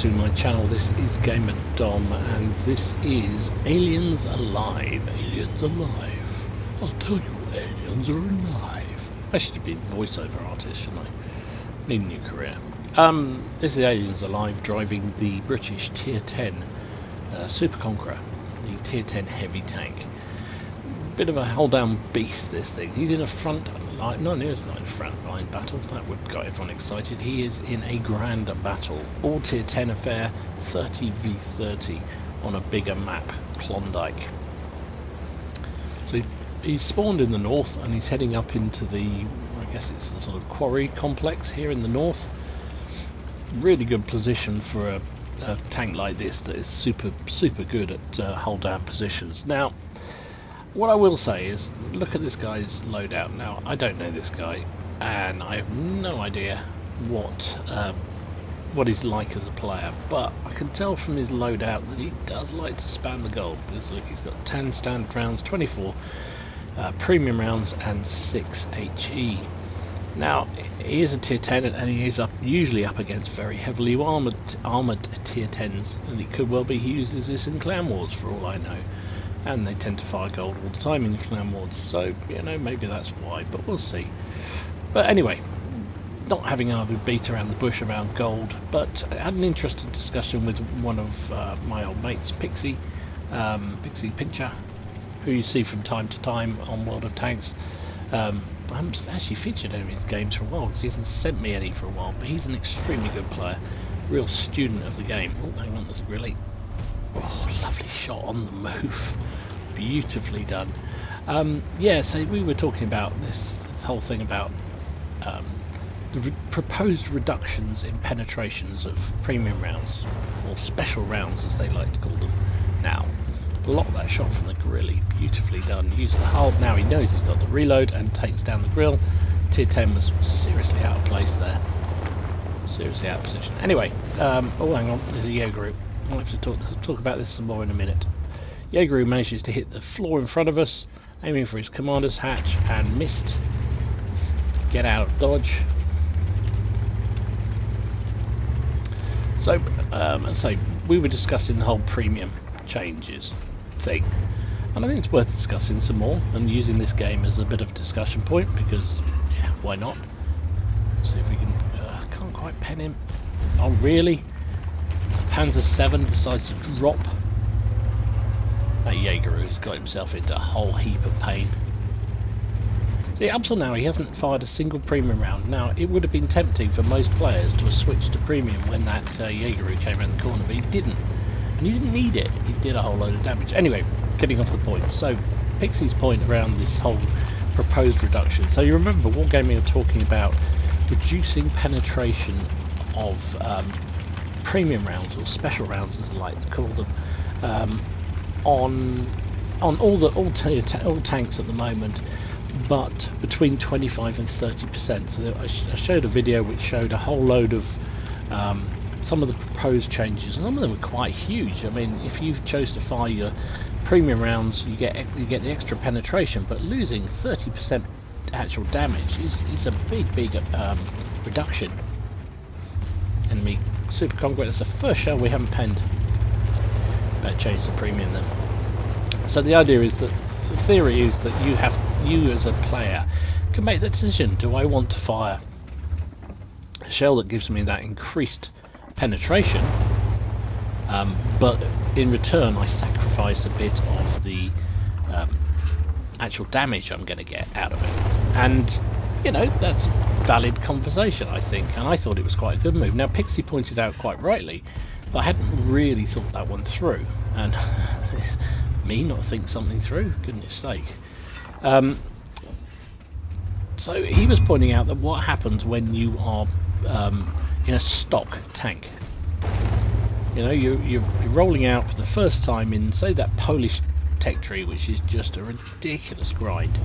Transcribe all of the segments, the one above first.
to my channel. This is Gamer Dom, and this is Aliens Alive. Aliens Alive. I'll tell you, aliens are alive. I should have been voiceover artist, shouldn't I? Need a new career. This is Aliens Alive, driving the British Tier 10 Super Conqueror, the Tier 10 heavy tank. Bit of a hold-down beast, this thing. He's in a front line, not in a front line battle. That would got everyone excited. He is in a grand battle, all Tier 10 affair, 30v30 on a bigger map, Klondike. So he's spawned in the north, and he's heading up into the, I guess it's the sort of quarry complex here in the north. Really good position for a tank like this that is super good at hold-down positions. Now, what I will say is, look at this guy's loadout. Now, I don't know this guy, and I have no idea what he's like as a player, but I can tell from his loadout that he does like to spam the gold. Because look, he's got 10 standard rounds, 24 premium rounds, and 6 HE. Now, he is a tier 10, and he is usually up against very heavily armoured tier 10s, and it could well be he uses this in Clan Wars for all I know. And they tend to fire gold all the time in the Clan Wars, so, you know, maybe that's why, but we'll see. But anyway, not having either beat around the bush around gold, but I had an interesting discussion with one of my old mates, Pixie Pincher, who you see from time to time on World of Tanks. I haven't actually featured any of his games for a while, because he hasn't sent me any for a while, but he's an extremely good player, real student of the game. Oh, hang on, there's a really... Oh, lovely shot on the move. Beautifully done. Yeah, so we were talking about this whole thing about the proposed reductions in penetrations of premium rounds, or special rounds as they like to call them. Now, block that shot from the grilly. Beautifully done. Use the hull. Now he knows he's got the reload and takes down the grill. Tier 10 was seriously out of place there. Seriously out of position. Anyway, oh, hang on. There's a Jaeger. I'll have to talk about this some more in a minute. Jaeger manages to hit the floor in front of us, aiming for his commander's hatch, and missed. Get out of dodge. So, we were discussing the whole premium changes thing, and I think it's worth discussing some more and using this game as a bit of a discussion point, because, yeah, why not? Let's see if we can... can't quite pen him. Oh, really? Panzer 7 decides to drop. That Jaeger's got himself into a whole heap of pain. See, up till now he hasn't fired a single premium round. Now, it would have been tempting for most players to have switched to premium when that Jaeger came around the corner, but he didn't. And he didn't need it. He did a whole load of damage. Anyway, getting off the point. So, Pixie's point around this whole proposed reduction. So you remember Wargaming are talking about reducing penetration of premium rounds, or special rounds as I like to call them, on all tanks at the moment, but between 25 and 30%. So I showed a video which showed a whole load of some of the proposed changes, and some of them are quite huge. I mean, if you chose to fire your premium rounds, you get the extra penetration, but losing 30% actual damage is a big reduction. Enemy Super Conqueror, that's the first shell we haven't penned. Better change the premium then. So the idea is that, the theory is that you as a player can make the decision, do I want to fire a shell that gives me that increased penetration, but in return I sacrifice a bit of the actual damage I'm going to get out of it. And, you know, that's a valid conversation, I think, and I thought it was quite a good move. Now, Pixie pointed out quite rightly that I hadn't really thought that one through, and me not think something through, goodness sake. So he was pointing out that what happens when you are in a stock tank. You know, you're rolling out for the first time in, say, that Polish tech tree, which is just a ridiculous grind.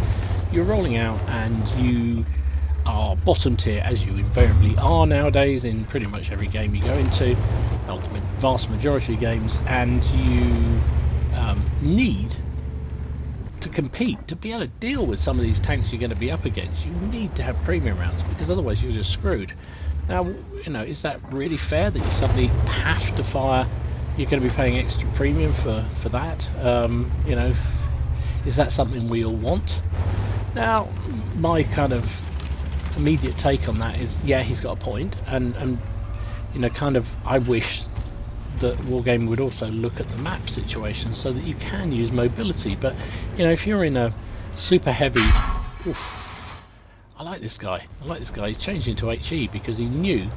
You're rolling out and you are bottom tier, as you invariably are nowadays in pretty much every game you go into, the vast majority of games, and you need to compete, to be able to deal with some of these tanks you're going to be up against. You need to have premium rounds, because otherwise you're just screwed. Now, you know, is that really fair that you suddenly have to fire? You're going to be paying extra premium for that. You know, is that something we all want? Now, my kind of immediate take on that is, yeah, he's got a point, and you know, kind of, I wish that Wargaming would also look at the map situation so that you can use mobility. But you know, if you're in a super heavy, oof, I like this guy. I like this guy. He's changed into HE because he knew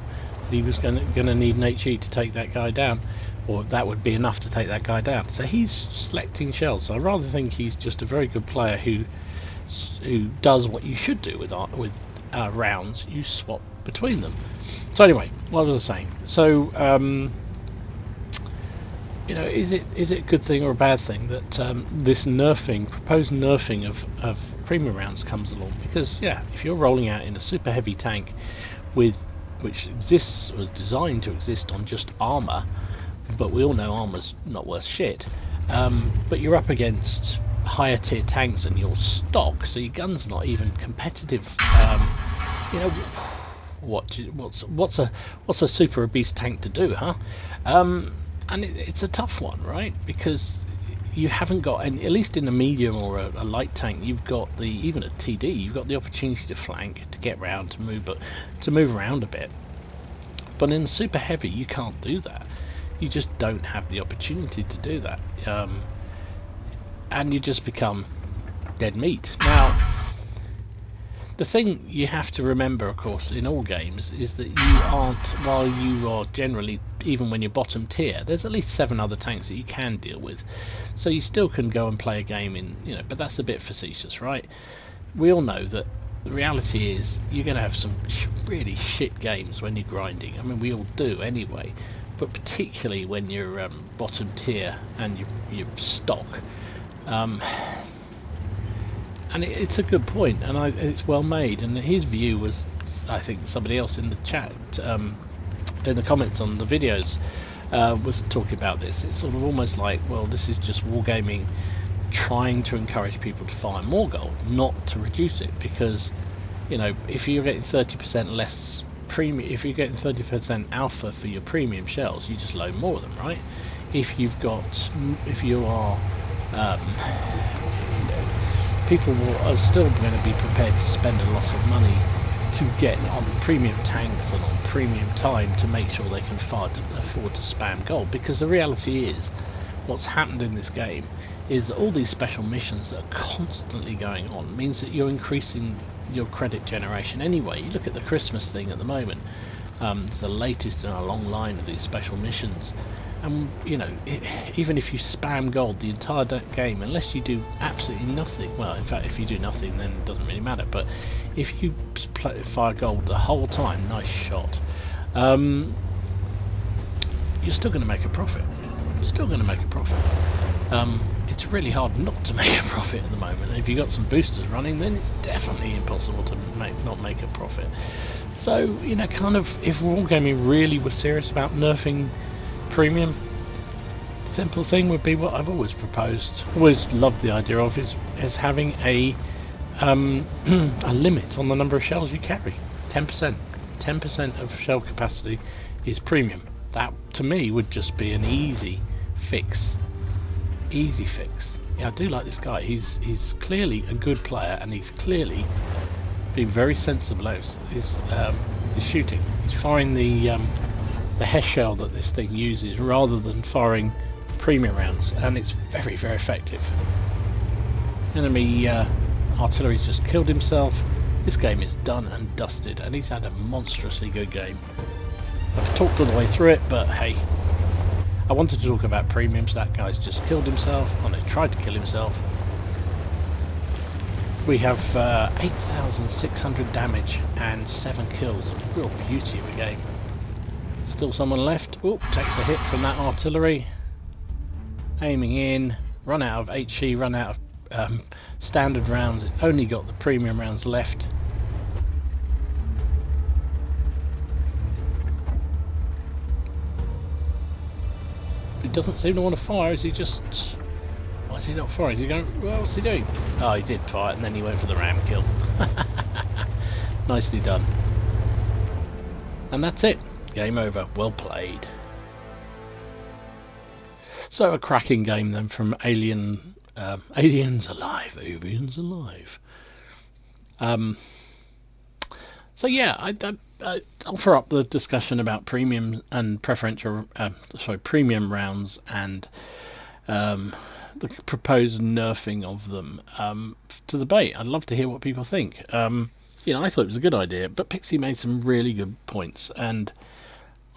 that he was going to need an HE to take that guy down, or that would be enough to take that guy down. So he's selecting shells. So I rather think he's just a very good player who does what you should do with rounds. You swap between them. So anyway, what was I saying? So you know, is it a good thing or a bad thing that this proposed nerfing of premium rounds comes along? Because yeah, if you're rolling out in a super heavy tank which was designed to exist on just armor, but we all know armor's not worth shit, but you're up against higher tier tanks and your stock, so your gun's not even competitive. You know, what's a super obese tank to do, huh? And it's a tough one, right? Because you haven't got, and at least in a medium or a light tank, you've got even a TD, you've got the opportunity to flank, to get round, to move around a bit. But in super heavy, you can't do that. You just don't have the opportunity to do that, and you just become dead meat. Now, the thing you have to remember, of course, in all games is that you aren't, while you are generally, even when you're bottom tier, there's at least 7 other tanks that you can deal with. So you still can go and play a game in, you know, but that's a bit facetious, right? We all know that the reality is you're going to have some really shit games when you're grinding. I mean, we all do anyway, but particularly when you're bottom tier and you're stock. And it's a good point, and it's well made. And his view was, I think somebody else in the chat, in the comments on the videos, was talking about this. It's sort of almost like, well, this is just Wargaming trying to encourage people to fire more gold, not to reduce it. Because, you know, if you're getting 30% less premium, if you're getting 30% alpha for your premium shells, you just load more of them, right? If you are people are still going to be prepared to spend a lot of money to get on premium tanks and on premium time to make sure they can afford to spam gold. Because the reality is, what's happened in this game is that all these special missions that are constantly going on means that you're increasing your credit generation anyway. You look at the Christmas thing at the moment, it's the latest in a long line of these special missions. And you know, even if you spam gold the entire game, unless you do absolutely nothing, well, in fact, if you do nothing, then it doesn't really matter. But if you fire gold the whole time, nice shot, you're still going to make a profit. It's really hard not to make a profit at the moment. If you've got some boosters running, then it's definitely impossible to not make a profit. So, you know, kind of, if Wargaming really was serious about nerfing premium, simple thing would be what I've always proposed, always loved the idea of, is having a limit on the number of shells you carry. 10% of shell capacity is premium. That to me would just be an easy fix. Yeah, I do like this guy. He's clearly a good player, and he's clearly being very sensible out his shooting. He's firing the Hess shell that this thing uses rather than firing premium rounds, and it's very, very effective. Enemy artillery's just killed himself. This game is done and dusted, and he's had a monstrously good game. I've talked all the way through it, but hey, I wanted to talk about premiums. That guy's just killed himself, or no, tried to kill himself. We have 8,600 damage and 7 kills. A real beauty of a game. Still someone left. Oop, takes a hit from that artillery. Aiming in, run out of HE, run out of standard rounds. It only got the premium rounds left. He doesn't seem to want to fire. Is he just... Why is he not firing? Is he going... Well, what's he doing? Oh, he did fire, and then he went for the ram kill. Nicely done. And that's it. Game over. Well played. So a cracking game then from Aliens Alive. Aliens Alive. So yeah, I offer up the discussion about premium and preferential, premium rounds and the proposed nerfing of them to debate. I'd love to hear what people think. I thought it was a good idea, but Pixie made some really good points, and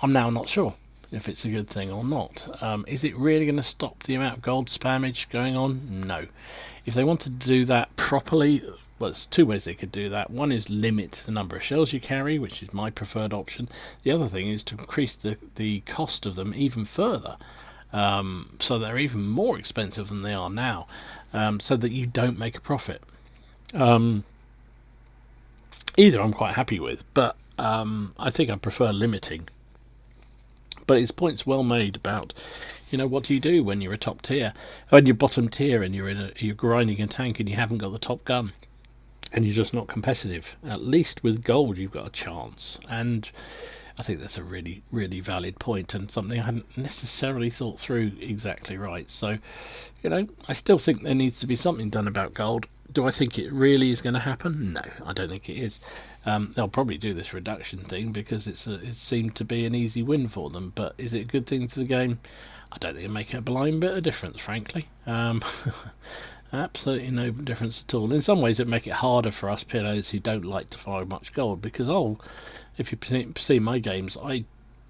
I'm now not sure if it's a good thing or not. Is it really going to stop the amount of gold spammage going on? No. If they wanted to do that properly, well, there's two ways they could do that. One is limit the number of shells you carry, which is my preferred option. The other thing is to increase the cost of them even further, so they're even more expensive than they are now, so that you don't make a profit. Either I'm quite happy with, but I think I prefer limiting. But his point's well made about, what do you do when you're a top tier, when you're bottom tier, and you're grinding a tank and you haven't got the top gun, and you're just not competitive. At least with gold, you've got a chance, and I think that's a really, really valid point, and something I hadn't necessarily thought through exactly right. So, I still think there needs to be something done about gold. Do I think it really is going to happen? No, I don't think it is. They'll probably do this reduction thing because it seemed to be an easy win for them. But is it a good thing to the game? I don't think it'll make a blind bit of difference, frankly. Absolutely no difference at all. In some ways, it make it harder for us players who don't like to fire much gold, because if you see my games, I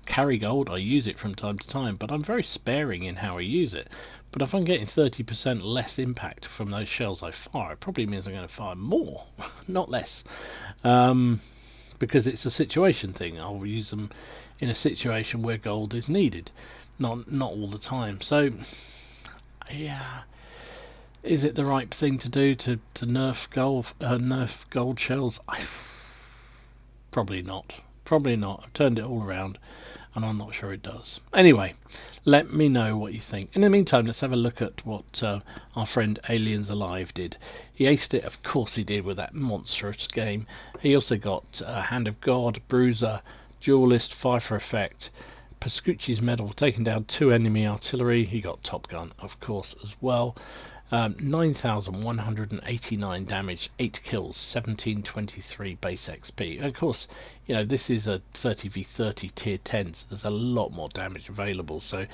carry gold, I use it from time to time, but I'm very sparing in how I use it. But if I'm getting 30% less impact from those shells I fire, it probably means I'm going to fire more, not less. Because it's a situation thing. I'll use them in a situation where gold is needed, not all the time. So, yeah, is it the right thing to do to nerf gold shells? Probably not. Probably not. I've turned it all around, and I'm not sure it does. Anyway, let me know what you think. In the meantime, let's have a look at what our friend Aliens Alive did. He aced it, of course he did, with that monstrous game. He also got Hand of God, Bruiser, Duelist, Fire for Effect, Pascucci's Medal, taking down 2 enemy artillery. He got Top Gun, of course, as well. 9,189 damage, 8 kills, 1723 base XP. And of course, this is a 30v30 tier 10, so there's a lot more damage available. So,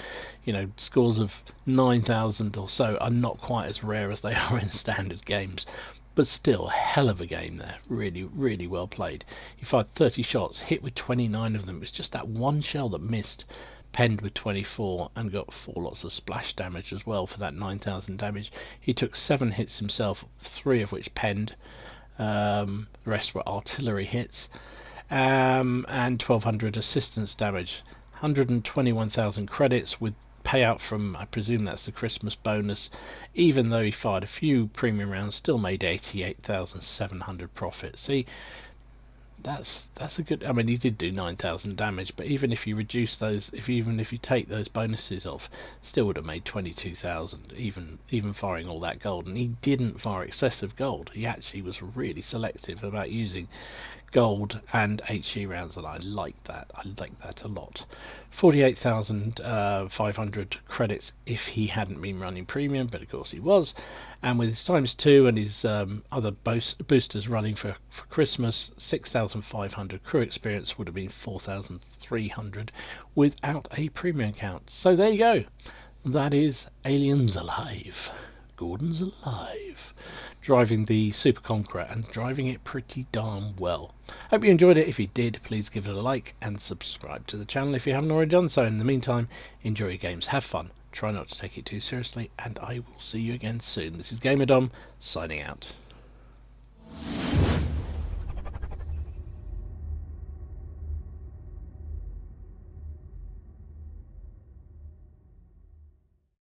scores of 9,000 or so are not quite as rare as they are in standard games. But still, hell of a game there. Really, really well played. He fired 30 shots, hit with 29 of them. It was just that one shell that missed. Penned with 24 and got 4 lots of splash damage as well for that 9,000 damage. He took 7 hits himself, 3 of which penned. The rest were artillery hits. And 1,200 assistance damage. 121,000 credits with payout from, I presume that's the Christmas bonus. Even though he fired a few premium rounds, still made 88,700 profit. See, that's a good. I mean, he did do 9,000 damage, but even if you reduce those, if you take those bonuses off, still would have made 22,000. Even firing all that gold, and he didn't fire excessive gold. He actually was really selective about using gold and HE rounds, and I like that. I like that a lot. 48,500 credits if he hadn't been running premium, but of course he was. And with his ×2 and his other boosters running for Christmas, 6,500 crew experience would have been 4,300 without a premium account. So there you go. That is Aliens Alive. Gordon's alive. Driving the Super Conqueror, and driving it pretty darn well. Hope you enjoyed it. If you did, please give it a like and subscribe to the channel if you haven't already done so. In the meantime, enjoy your games, have fun, try not to take it too seriously, and I will see you again soon. This is GamerDom, signing out.